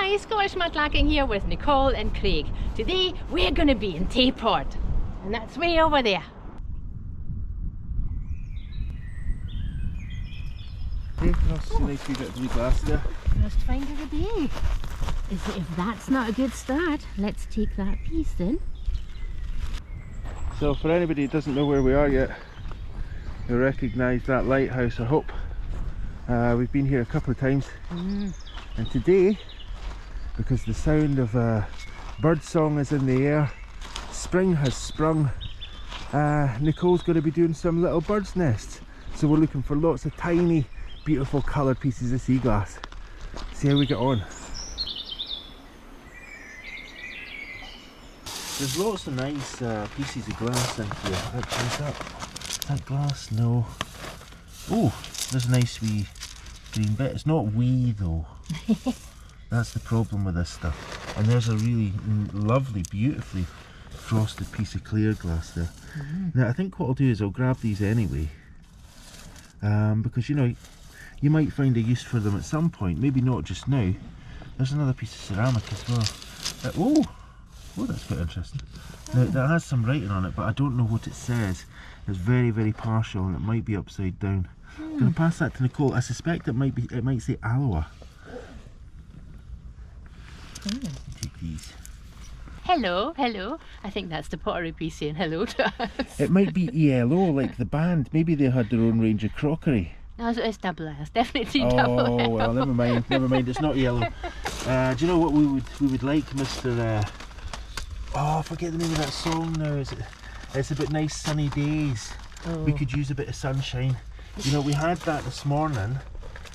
Hi, Scottish Mudlarking here with Nicole and Craig. Today we're going to be in Tayport, and that's way over there. First find of the day. If that's not a good start, let's take that piece then. So for anybody who doesn't know where we are yet, you'll recognise that lighthouse, I hope. We've been here a couple of times, and today, because the sound of birdsong is in the air, spring has sprung, Nicole's going to be doing some little bird's nests. So we're looking for lots of tiny, beautiful coloured pieces of sea glass. See how we get on. There's lots of nice pieces of glass in here. Actually, is that glass? No. Oh, there's a nice wee green bit. It's not wee though. That's the problem with this stuff. And there's a really lovely, beautifully frosted piece of clear glass there. Now I think what I'll do is I'll grab these anyway, because you know, you might find a use for them at some point, maybe not just now. There's another piece of ceramic as well. Oh, that's quite interesting. Now that has some writing on it, but I don't know what it says. It's very, very partial, and it might be upside down. I'm going to pass that to Nicole. I suspect it might say aloha. Take these. Hello, hello. I think that's the pottery piece saying hello to us. It might be ELO, like the band. Maybe they had their own range of crockery. No, it's double S, definitely double S. Oh well, never mind, it's not yellow. Do you know what we would like, Mr. Oh, I forget the name of that song now. It's about nice sunny days. We could use a bit of sunshine. You know, we had that this morning.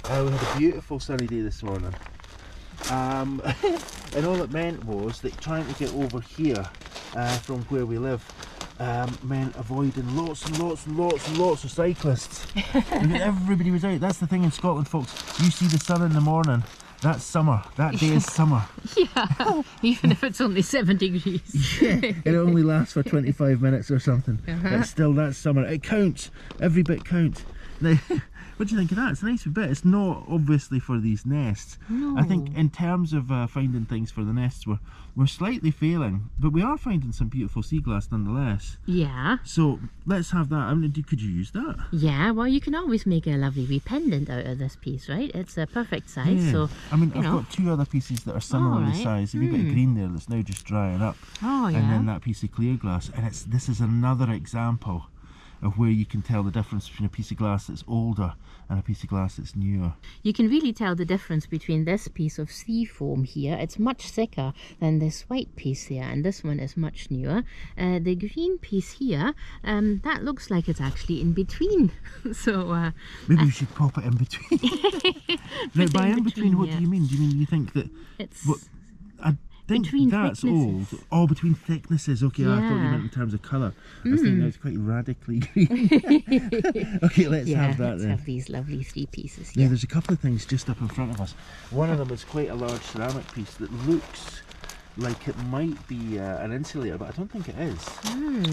We had a beautiful sunny day this morning. And all it meant was that trying to get over here from where we live meant avoiding lots of cyclists. Everybody was out. That's the thing in Scotland, folks. You see the sun in the morning, that's summer. That day is summer. Yeah, even if it's only 7 degrees. Yeah, it only lasts for 25 minutes or something. But still, that's summer. It counts. Every bit counts. Now, what do you think of that? It's a nice bit. It's not obviously for these nests. No. I think in terms of finding things for the nests, we're slightly failing, but we are finding some beautiful sea glass nonetheless. Yeah. So let's have that. I mean, could you use that? Yeah, well, you can always make a lovely wee pendant out of this piece, right? It's a perfect size. Yeah. So I mean, I've got two other pieces that are similarly sized. A wee bit of green there that's now just drying up. Oh yeah. And then that piece of clear glass, and this is another example of where you can tell the difference between a piece of glass that's older and a piece of glass that's newer. You can really tell the difference between this piece of sea foam here. It's much thicker than this white piece here, and this one is much newer. The green piece here, that looks like it's actually in between. So maybe we should pop it in between. Now, by in between, what do you mean? Do you mean you think that it's... I think between that's thicknesses. old. Oh, between thicknesses. Okay, yeah. I thought you meant in terms of colour. I was thinking that's quite radically green. Okay, let's have that then. Let's have these lovely 3 pieces. Yeah, there's a couple of things just up in front of us. One of them is quite a large ceramic piece that looks like it might be an insulator, but I don't think it is.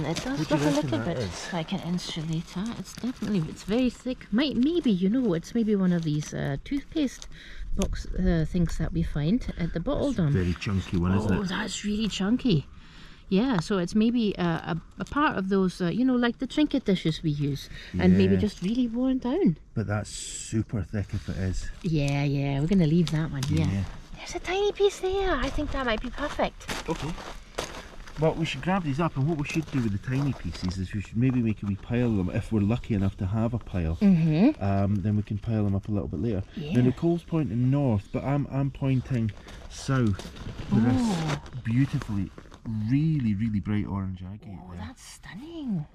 It does look a little bit like an insulator. It's very thick. Maybe, you know, it's maybe one of these toothpaste box things that we find at the bottle dump. Very chunky one, isn't it? Oh, that's really chunky. Yeah, so it's maybe a part of those, you know, like the trinket dishes we use, and maybe just really worn down. But that's super thick if it is. Yeah, we're going to leave that one here. Yeah. There's a tiny piece there. I think that might be perfect. Okay. Well, we should grab these up, and what we should do with the tiny pieces is we should maybe make a wee pile of them if we're lucky enough to have a pile. Then we can pile them up a little bit later. Yeah. Now Nicole's pointing north, but I'm pointing south. This beautifully, really bright orange agate. Oh, that's stunning.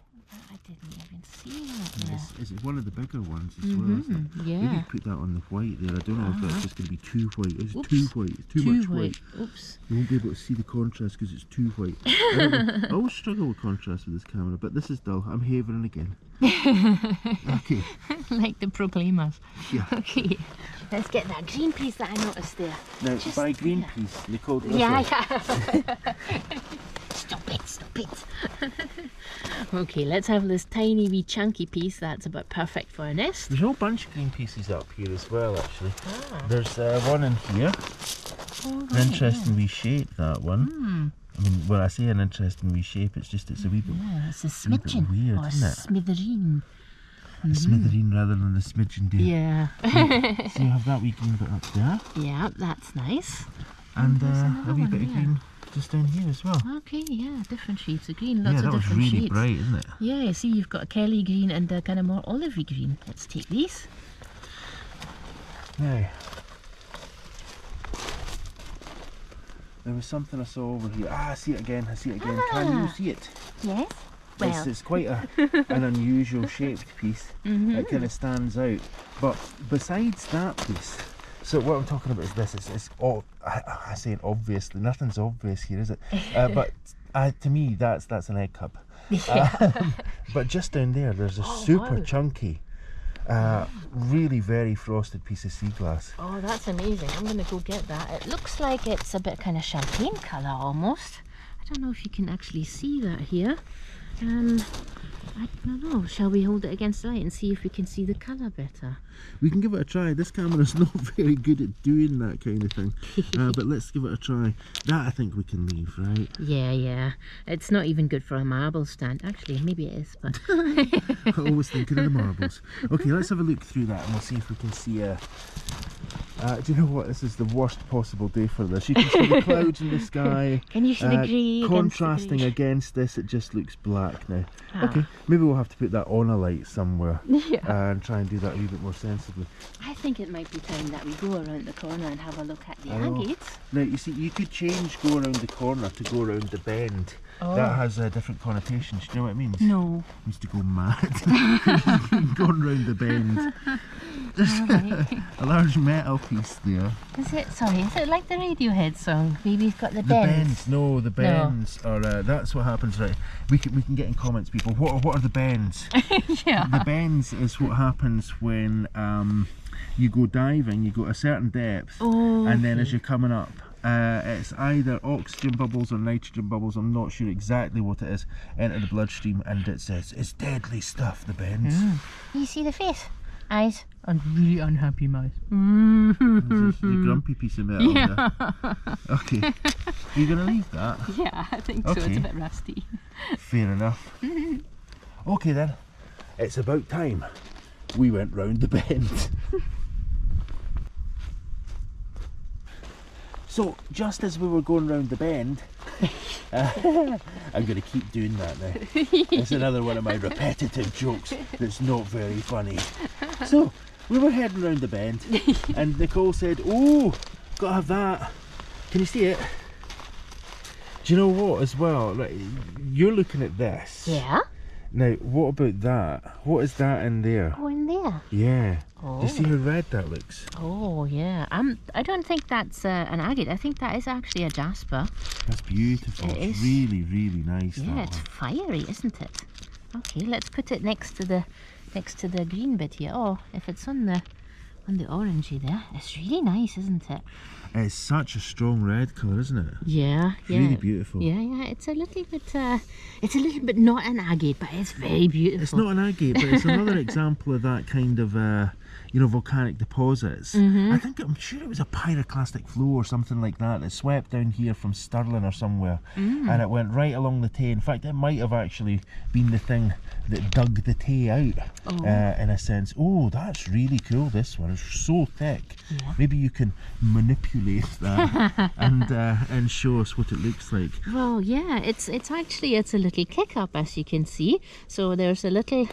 I didn't even see that. It's one of the bigger ones as well, isn't it? Yeah. Maybe put that on the white there. I don't know if that's just going to be too white. It's too white. It's too much white. Oops. You won't be able to see the contrast because it's too white. I always struggle with contrast with this camera, but this is dull. I'm havering again. Okay. Like the Proclaimers. Yeah. Okay. Let's get that green piece that I noticed there. Now, by green piece, Nicole. Yeah. Stop it. Okay, let's have this tiny wee chunky piece that's about perfect for a nest. There's a whole bunch of green pieces up here as well, actually. There's one in here. Oh, An interesting wee shape, that one. I mean, when I say an interesting wee shape, it's just it's a wee bit, Yeah, it's a wee bit smidgen. weird, Or isn't it? smithereen. A smithereen rather than a smidgen, dear. Yeah. So you have that wee green bit up there, Yeah, that's nice. and there's a another wee one bit of here. green just down here as well. Okay, yeah, different shades of green. Lots Yeah, that of was different really shades. bright, isn't it? Yeah, you see you've got a Kelly green and a kind of more olivey green. Let's take these. Now, there was something I saw over here. Ah, I see it again, I see it again. Can you see it? Yes. Well, It's quite an unusual shaped piece. It kind of stands out. But besides that piece, so what I'm talking about is this. It's all, I say it obviously, nothing's obvious here, is it? But to me, that's an egg cup. yeah. But just down there, there's a Oh, super wow. chunky, really very frosted piece of sea glass. Oh, that's amazing. I'm going to go get that. It looks like it's a bit kind of champagne colour almost. I don't know if you can actually see that here. I don't know. Shall we hold it against the light and see if we can see the colour better? We can give it a try. This camera's not very good at doing that kind of thing, but let's give it a try. That I think we can leave, right? Yeah. It's not even good for a marble stand. Actually, maybe it is, but... Always thinking of the marbles. Okay, let's have a look through that and we'll see if we can see a... do you know what? This is the worst possible day for this. You can see the clouds in the sky. Can you see the grey against the contrasting grey? against this, it just looks black now. Ah. Okay, maybe we'll have to put that on a light somewhere Yeah. and try and do that a wee bit more sensibly. I think it might be time that we go around the corner and have a look at the I know. agates. Now, you see, you could change go around the corner to go around the bend. Oh. That has different connotations. Do you know what it means? No. It means to go mad. Going round the bend. Alright. A large metal piece there. Is it like the Radiohead song? Maybe it's got the The bends. bends, no, the bends are. That's what happens, right? We can get in comments, people. What are the bends? Yeah. The bends is what happens when you go diving. You go a certain depth, Oh, and then okay. as you're coming up, it's either oxygen bubbles or nitrogen bubbles. I'm not sure exactly what it is. Enter the bloodstream, and it's deadly stuff. The bends. You see the face? Eyes. And really unhappy mouth. This is a grumpy piece of metal. Yeah. There. Okay, you're gonna leave that. Yeah, I think so. It's Okay. a bit rusty. Fair enough. Okay then, it's about time we went round the bend. So just as we were going round the bend, I'm going to keep doing that now. It's another one of my repetitive jokes that's not very funny. So we were heading round the bend and Nicole said, "Oh, gotta have that. Can you see it?" Do you know what as well? Like, you're looking at this. Yeah? Now, what about that? What is that in there? Oh, in there. Yeah. Oh. Do you see how red that looks? Oh, yeah. I don't think that's an agate. I think that is actually a jasper. That's beautiful. It It's is. really, really nice. Yeah, that it's one. fiery, isn't it? Okay, let's put it next to the green bit here. Oh, if it's on the orangey there, it's really nice, isn't it? It's such a strong red colour, isn't it? Yeah, It's yeah. really beautiful. Yeah. It's a little bit not an agate, but it's very beautiful. It's not an agate, but it's another example of that kind of, volcanic deposits. I'm sure it was a pyroclastic flow or something like that that swept down here from Stirling or somewhere, and it went right along the Tay. In fact, it might have actually been the thing that dug the Tay out, in a sense. Oh, that's really cool. This one is so thick. Yeah. Maybe you can manipulate that and show us what it looks like. Well, yeah, it's a little kick up, as you can see. So there's a little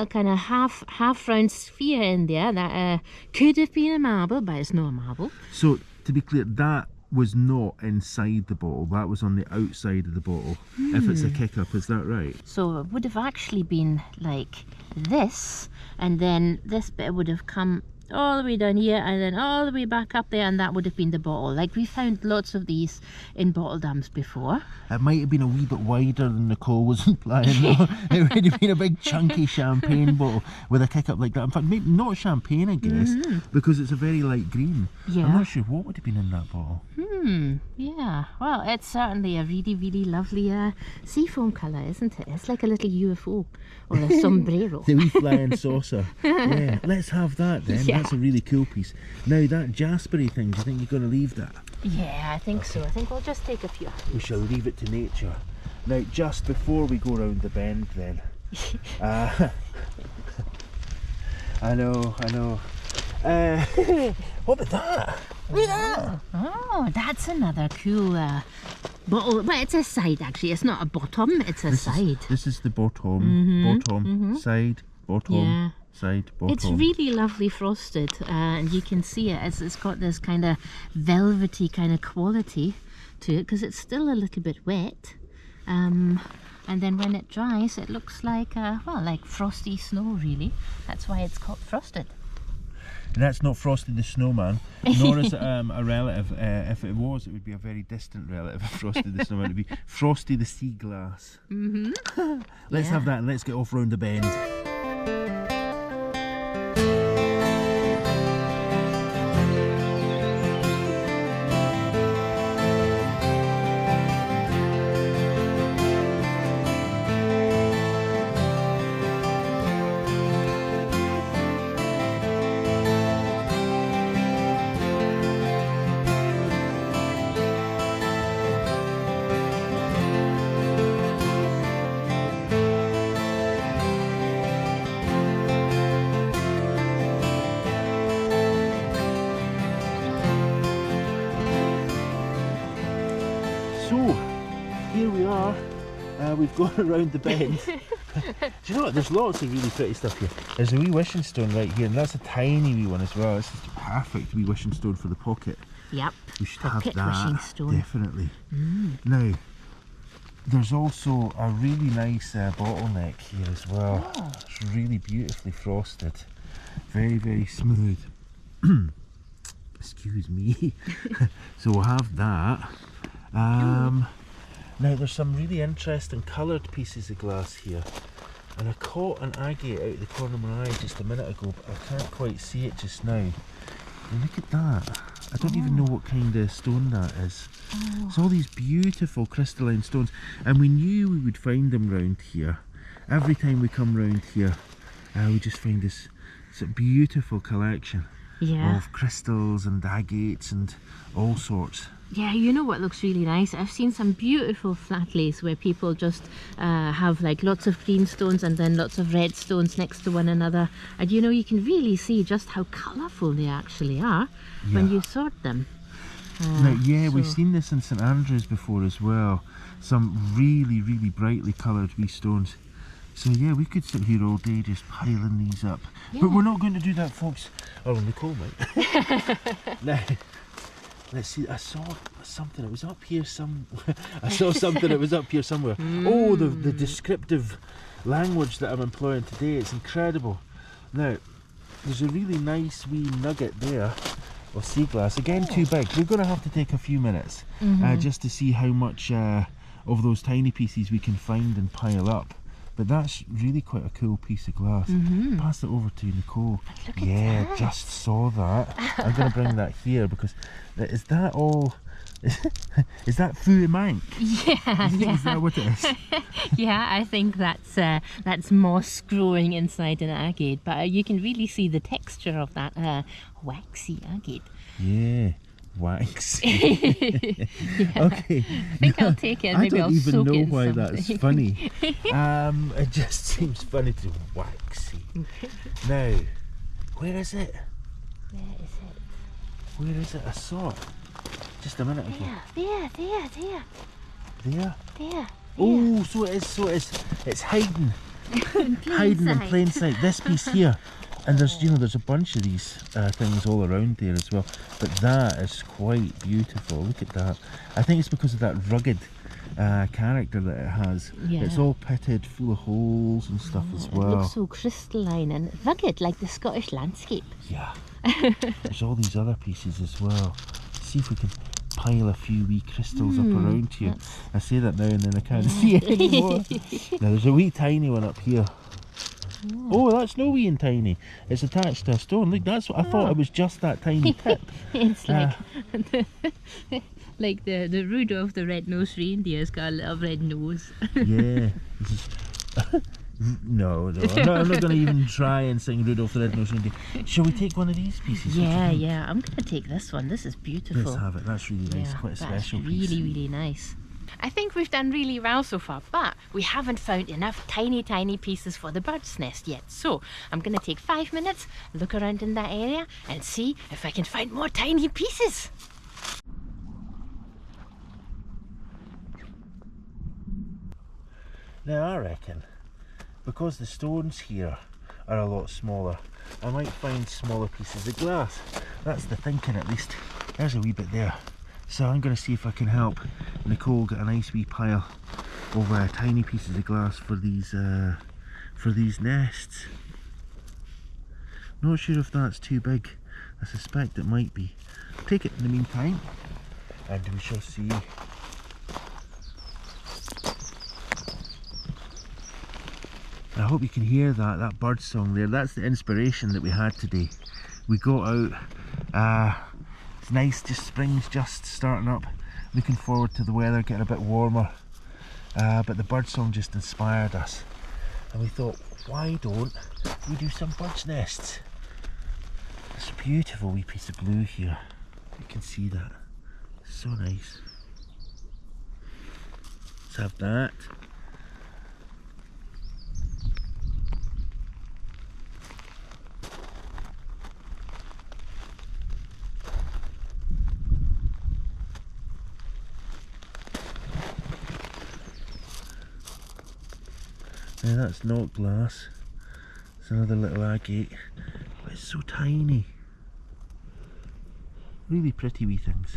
kind of half round sphere in there that could have been a marble, but it's not a marble. So to be clear, that was not inside the bottle, that was on the outside of the bottle. If it's a kick up, is that right? So it would have actually been like this, and then this bit would have come all the way down here and then all the way back up there, and that would have been the bottle. Like, we found lots of these in bottle dams before. It might have been a wee bit wider than Nicole was implying though. It would have been a big chunky champagne bottle with a kick up like that. In fact, maybe not champagne, I guess, because it's a very light green. Yeah. I'm not sure what would have been in that bottle. Yeah, well, it's certainly a really, really lovely seafoam colour, isn't it? It's like a little UFO or a sombrero. The wee flying saucer. Yeah, let's have that then. Yeah. That's a really cool piece. Now that jaspery thing, do you think you're going to leave that? Yeah, I think so. I think we'll just take a few. We shall leave it to nature. Now, just before we go round the bend then, I know. What about that? Look at that! Oh, that's another cool bottle. Well, it's a side actually. It's not a bottom, it's a side. This is the bottom, side, bottom, side, bottom. It's really lovely frosted, and you can see it. It's got this kind of velvety kind of quality to it because it's still a little bit wet. And then when it dries, it looks like, well, like frosty snow really. That's why it's called frosted. And that's not Frosty the Snowman, nor is it a relative. If it was, it would be a very distant relative of Frosty the Snowman. It would be Frosty the Sea Glass. Let's have that and let's get off round the bend. So, here we are, we've gone around the bend. Do you know what, there's lots of really pretty stuff here. There's a wee wishing stone right here, and that's a tiny wee one as well. This is a perfect wee wishing stone for the pocket. Yep, We should pocket have that, wishing stone. definitely. Now, there's also a really nice bottleneck here as well. Oh. It's really beautifully frosted, very, very smooth. Excuse me. So we'll have that. Now there's some really interesting coloured pieces of glass here, and I caught an agate out of the corner of my eye just a minute ago, but I can't quite see it just now. And look at that. I don't even know what kind of stone that is. It's all these beautiful crystalline stones, and we knew we would find them round here. Every time we come round here, we just find this beautiful collection of crystals and agates and all sorts. Yeah, you know what looks really nice? I've seen some beautiful flat lays where people just have like lots of green stones and then lots of red stones next to one another. And you know, you can really see just how colourful they actually are when you sort them. Now, we've seen this in St Andrews before as well. Some really, really brightly coloured wee stones. So yeah, we could sit here all day just piling these up. But we're not going to do that, folks. Oh, Nicole might. Now, let's see, I saw something, it was up here I saw something, it was up here somewhere. Oh, the descriptive language that I'm employing today, it's incredible. Now, there's a really nice wee nugget there of sea glass. Again, too big. We're going to have to take a few minutes just to see how much of those tiny pieces we can find and pile up. But that's really quite a cool piece of glass. Pass it over to Nicole. Look at that. Just saw that. I'm going to bring that here because is that all? Is that fou manque? Yeah. Is that what it is? Yeah, I think that's moss growing inside an agate, but you can really see the texture of that waxy agate. Yeah. Waxy. Okay. I think I'll take it and maybe I'll soak it. I don't even know in why something. that's funny. It just seems funny to waxy. Now, where is it? Where is it? Where is it? I saw it just a minute ago. There. Oh, so it is. It's hiding. Hiding in plain sight. This piece here. And there's a bunch of these things all around there as well. But that is quite beautiful. Look at that. I think it's because of that rugged character that it has. Yeah. It's all pitted, full of holes and stuff as well. It looks so crystalline and rugged, like the Scottish landscape. Yeah. There's all these other pieces as well. See if we can pile a few wee crystals up around here. I say that now and then I can't see it anymore. Now there's a wee tiny one up here. Oh, that's no wee and tiny. It's attached to a stone. Look, that's what I thought. It was just that tiny tip. It's like like the Rudolph the red-nosed reindeer's got a little red nose. Yeah. No, I'm not going to even try and sing Rudolph the Red-Nosed Reindeer. Shall we take one of these pieces? Yeah, yeah, I'm going to take this one. This is beautiful. Let's have it. That's really nice. Yeah, Quite a that's special piece. really, really nice. I think we've done really well so far, but we haven't found enough tiny, tiny pieces for the bird's nest yet. So I'm going to take 5 minutes, look around in that area and see if I can find more tiny pieces. Now I reckon, because the stones here are a lot smaller, I might find smaller pieces of glass. That's the thinking at least. There's a wee bit there. So I'm going to see if I can help Nicole get a nice wee pile of tiny pieces of glass for these nests. Not sure if that's too big. I suspect it might be. Take it in the meantime and we shall see. I hope you can hear that bird song there. That's the inspiration that we had today. We got out, it's nice, just spring's just starting up. Looking forward to the weather getting a bit warmer. But the bird song just inspired us. And we thought, why don't we do some bird's nests? It's a beautiful wee piece of blue here. You can see that. So nice. Let's have that. Now that's not glass, it's another little agate, but it's so tiny. Really pretty wee things.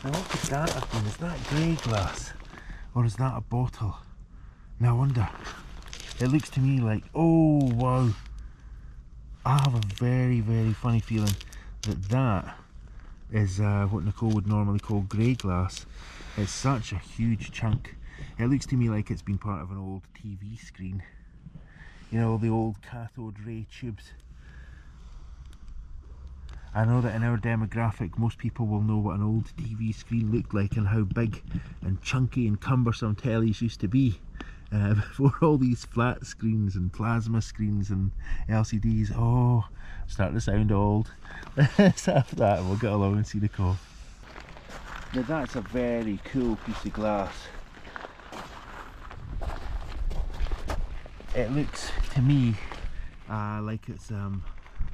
Now what could that have been? Is that grey glass? Or is that a bottle? Now I wonder. It looks to me like, oh wow. I have a very, very funny feeling that that is what Nicole would normally call grey glass. It's such a huge chunk. It looks to me like it's been part of an old TV screen. You know, the old cathode ray tubes. I know that in our demographic most people will know what an old TV screen looked like and how big and chunky and cumbersome tellies used to be before all these flat screens and plasma screens and LCDs. Oh, starting to sound old. Let's have that and we'll get along and see Nicole. Now that's a very cool piece of glass. It looks to me like it's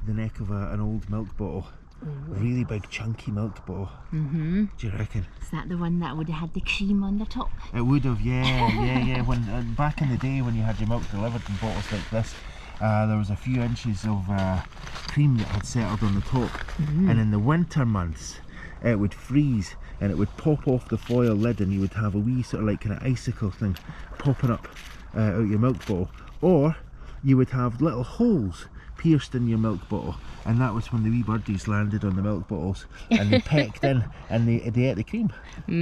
the neck of an old milk bottle. Ooh. Really big chunky milk bottle. Mm-hmm. Do you reckon? Is that the one that would have had the cream on the top? It would have, yeah. When back in the day when you had your milk delivered in bottles like this, there was a few inches of cream that had settled on the top. Mm-hmm. And in the winter months it would freeze and it would pop off the foil lid and you would have a wee sort of like kind of icicle thing popping up out your milk bottle. Or you would have little holes pierced in your milk bottle, and that was when the wee birdies landed on the milk bottles and they pecked in and they ate the cream.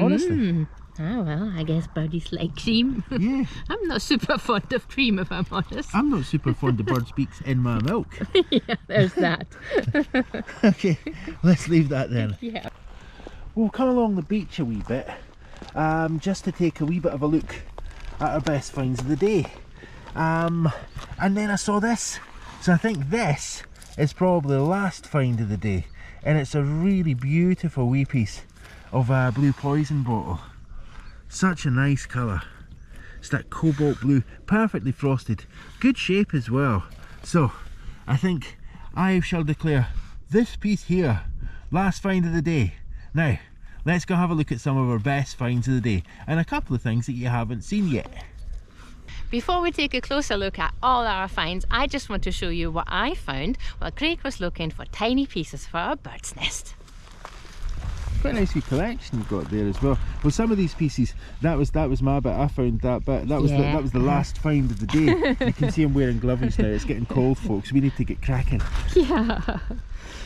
Honestly. Oh well, I guess birdies like cream. Yeah. I'm not super fond of cream if I'm honest. I'm not super fond of birds' beaks in my milk. Yeah, there's that. Okay, let's leave that then. Yeah. We'll come along the beach a wee bit, just to take a wee bit of a look at our best finds of the day. And then I saw this. So I think this is probably the last find of the day, and it's a really beautiful wee piece of a blue poison bottle. Such a nice colour. It's that cobalt blue, perfectly frosted, good shape as well. So I think I shall declare this piece here last find of the day. Now let's go have a look at some of our best finds of the day and a couple of things that you haven't seen yet. Before we take a closer look at all our finds, I just want to show you what I found while Craig was looking for tiny pieces for our bird's nest. Quite a nice wee collection you've got there as well. Well, some of these pieces, that was my bit. I found that bit. That was the last find of the day. You can see I'm wearing gloves now. It's getting cold, folks. We need to get cracking. Yeah.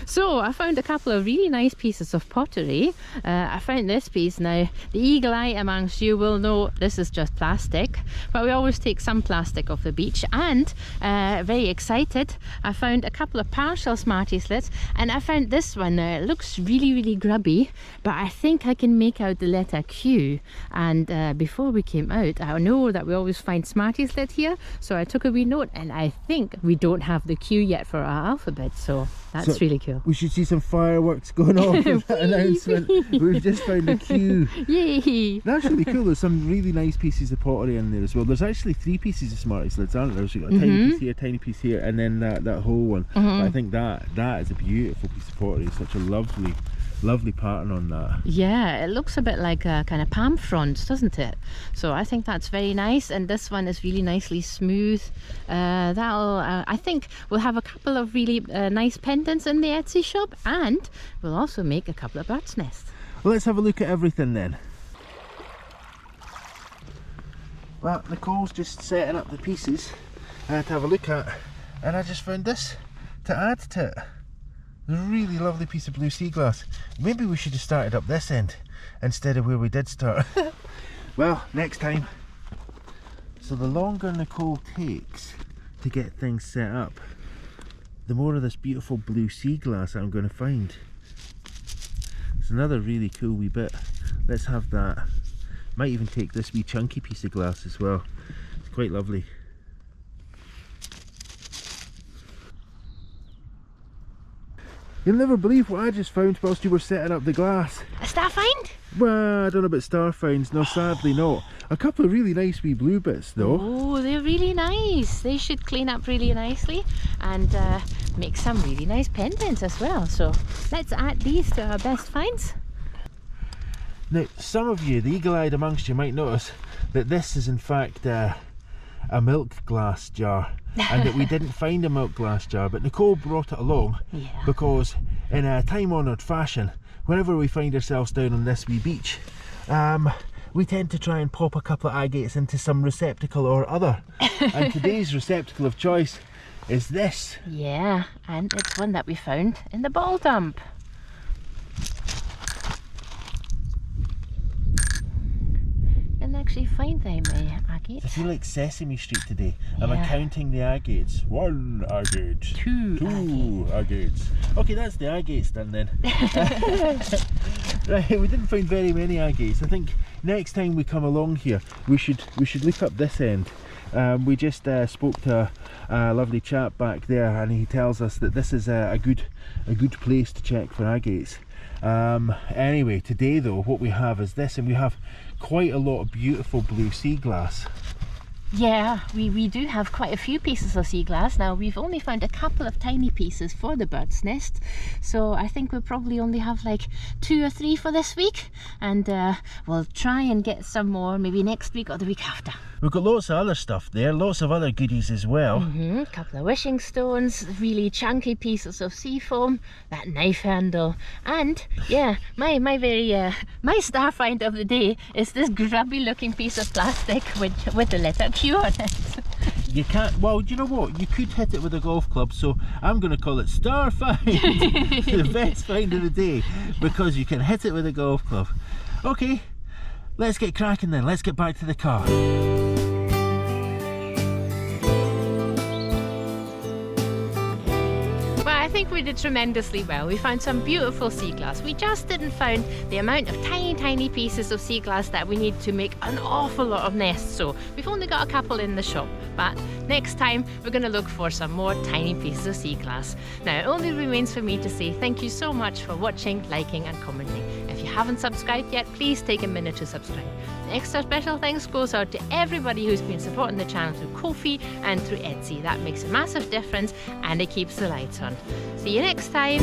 So I found a couple of really nice pieces of pottery. I found this piece. Now the eagle eye amongst you will know this is just plastic, but we always take some plastic off the beach. And very excited, I found a couple of partial Smarty slits, and I found this one. It looks really grubby, but I think I can make out the letter Q. And before we came out, I know that we always find Smarty slit here, so I took a wee note, and I think we don't have the Q yet for our alphabet, so that's really cool. We should see some fireworks going off with that announcement. We've just found a Q. Yay! That's really cool. There's some really nice pieces of pottery in there as well. There's actually 3 pieces of Smarty slits, aren't there? So you've got a tiny piece here, tiny piece here, and then that whole one. But I think that is a beautiful piece of pottery. It's such a lovely pattern on that. Yeah, it looks a bit like a kind of palm frond, doesn't it? So I think that's very nice, and this one is really nicely smooth. I think we'll have a couple of really nice pendants in the Etsy shop, and we'll also make a couple of bird's nests. Well, let's have a look at everything then. Well, Nicole's just setting up the pieces to have a look at, and I just found this to add to it. A really lovely piece of blue sea glass. Maybe we should have started up this end instead of where we did start. Well, next time. So the longer Nicole takes to get things set up, the more of this beautiful blue sea glass I'm going to find. It's another really cool wee bit. Let's have that. Might even take this wee chunky piece of glass as well. It's quite lovely. You'll never believe what I just found whilst you were setting up the glass. A star find? Well, I don't know about star finds, no, sadly not. A couple of really nice wee blue bits though. Oh, they're really nice. They should clean up really nicely and make some really nice pendants as well. So let's add these to our best finds. Now, some of you, the eagle-eyed amongst you, might notice that this is in fact a milk glass jar. And that we didn't find a milk glass jar, but Nicole brought it along because in a time-honoured fashion, whenever we find ourselves down on this wee beach, we tend to try and pop a couple of agates into some receptacle or other. And today's receptacle of choice is this. Yeah, and it's one that we found in the ball dump. Actually find them agates. I feel like Sesame Street today. Yeah. I'm counting the agates. 1 agate. 2 agates. Okay, that's the agates done then. Right, we didn't find very many agates. I think next time we come along here, we should look up this end. We just spoke to a lovely chap back there, and he tells us that this is a good place to check for agates. Anyway, today though, what we have is this, and we have quite a lot of beautiful blue sea glass. Yeah, we do have quite a few pieces of sea glass. Now we've only found a couple of tiny pieces for the bird's nest, so I think we'll probably only have like 2 or 3 for this week, and we'll try and get some more maybe next week or the week after. We've got lots of other stuff there, lots of other goodies as well. A couple of wishing stones, really chunky pieces of sea foam, that knife handle, and yeah, my star find of the day is this grubby looking piece of plastic with the letter Q on it. You can't, well, do you know what? You could hit it with a golf club, so I'm going to call it Star Find, the best find of the day, because you can hit it with a golf club. Okay, let's get cracking then. Let's get back to the car. I think we did tremendously well. We found some beautiful sea glass. We just didn't find the amount of tiny pieces of sea glass that we need to make an awful lot of nests. So we've only got a couple in the shop, but next time we're going to look for some more tiny pieces of sea glass. Now it only remains for me to say thank you so much for watching, liking and commenting. If you haven't subscribed yet, please take a minute to subscribe. Extra special thanks goes out to everybody who's been supporting the channel through Ko-fi and through Etsy. That makes a massive difference and it keeps the lights on. See you next time.